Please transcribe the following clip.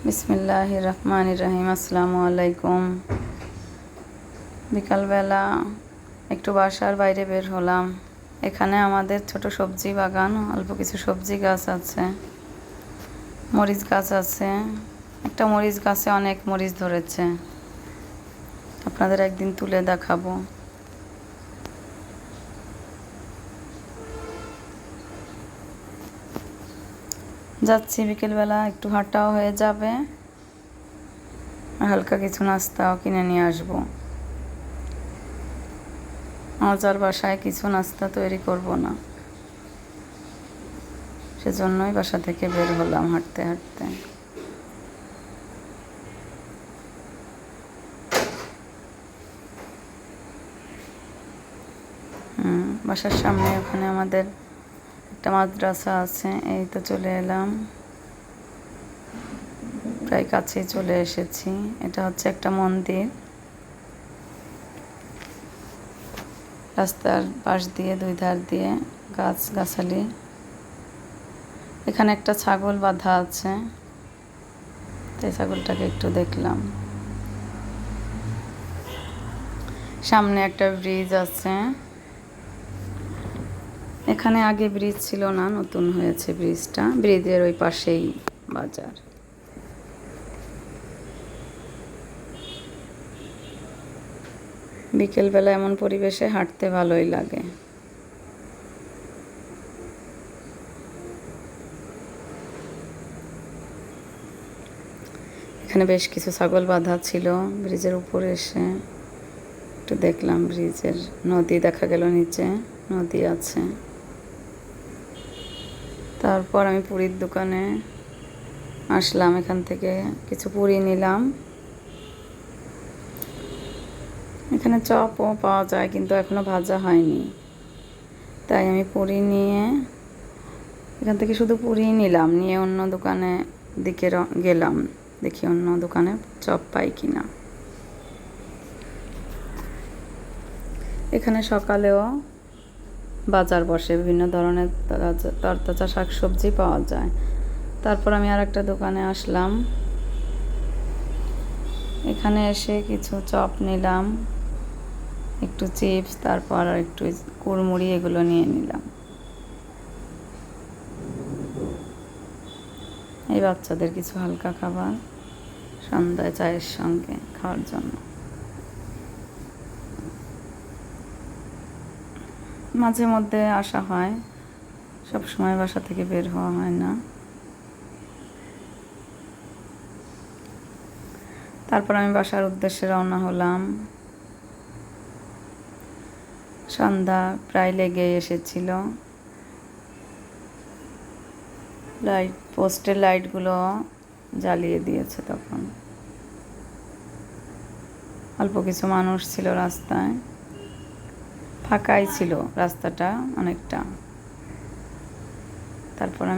বিসমিল্লাহির রহমানির রহিম। আসসালামু আলাইকুম। বিকালবেলা একটু বাসার বাইরে বের হলাম। এখানে আমাদের ছোট সবজি বাগান, অল্প কিছু সবজি গাছ আছে, মরিচ গাছ আছে। একটা মরিচ গাছে অনেক মরিচ ধরেছে, আপনাদের একদিন তুলে দেখাবো। যাচ্ছি, বিকেলবেলা একটু হাঁটাও হয়ে যাবে, হালকা কিছু নাস্তাও কিনে নিয়ে আসবো। আজ আর বাসায় কিছু নাস্তা তৈরি করব না, সেজন্যই বাসা থেকে বের হলাম হাঁটতে হাঁটতে। বাসার সামনে ওখানে আমাদের একটা মাদ্রাসা আছে। এই তো চলে এলাম, প্রায় কাছেই চলে এসেছি। এটা হচ্ছে একটা মন্দির। রাস্তার পাশ দিয়ে দুই ধার দিয়ে গাছগাছালি। এখানে একটা ছাগল বাঁধা আছে, তাই ছাগলটাকে একটু দেখলাম। সামনে একটা ব্রিজ আছে। এখানে আগে ব্রিজ ছিল না, নতুন হয়েছে ব্রিজটা। ব্রিজের ওই পাশেই বাজার। বিকেলবেলা এমন পরিবেশে হাঁটতে ভালোই লাগে। এখানে বেশ কিছু ছাগল বাঁধা ছিল। ব্রিজের উপরে এসে একটু দেখলাম, ব্রিজের নদী দেখা গেল, নিচে নদী আছে। তারপর আমি পুরীর দোকানে আসলাম, এখান থেকে কিছু পুরি নিলাম। এখানে চপও পাওয়া যায়, কিন্তু এখনো ভাজা হয়নি, তাই আমি পুরি নিয়ে এখান থেকে শুধু পুরি নিলাম। নিয়ে অন্য দোকানে দিকে গেলাম, দেখি অন্য দোকানে চপ পাই কিনা। এখানে সকালেও বাজার বসে, বিভিন্ন ধরনের তরতাজা শাকসবজি পাওয়া যায়। তারপর আমি আর একটা দোকানে আসলাম। এখানে এসে কিছু চপ নিলাম, একটু চিপস, তারপর আর একটু কুড়মুড়ি, এগুলো নিয়ে নিলাম। এই বাচ্চাদের কিছু হালকা খাবার সন্ধ্যায় চায়ের সঙ্গে খাওয়ার জন্য। মাঝে মধ্যে আসা হয়, সব সময় বাসা থেকে বের হওয়া হয় না। তারপর আমি বাসার উদ্দেশ্যে রওনা হলাম। সন্ধ্যা প্রায় লেগে এসেছিল। পোস্টের লাইটগুলো জ্বালিয়ে দিয়েছে। তখন অল্প কিছু মানুষ ছিল রাস্তায়, ফাঁকাই ছিল রাস্তাটা অনেকটা। তারপর আমি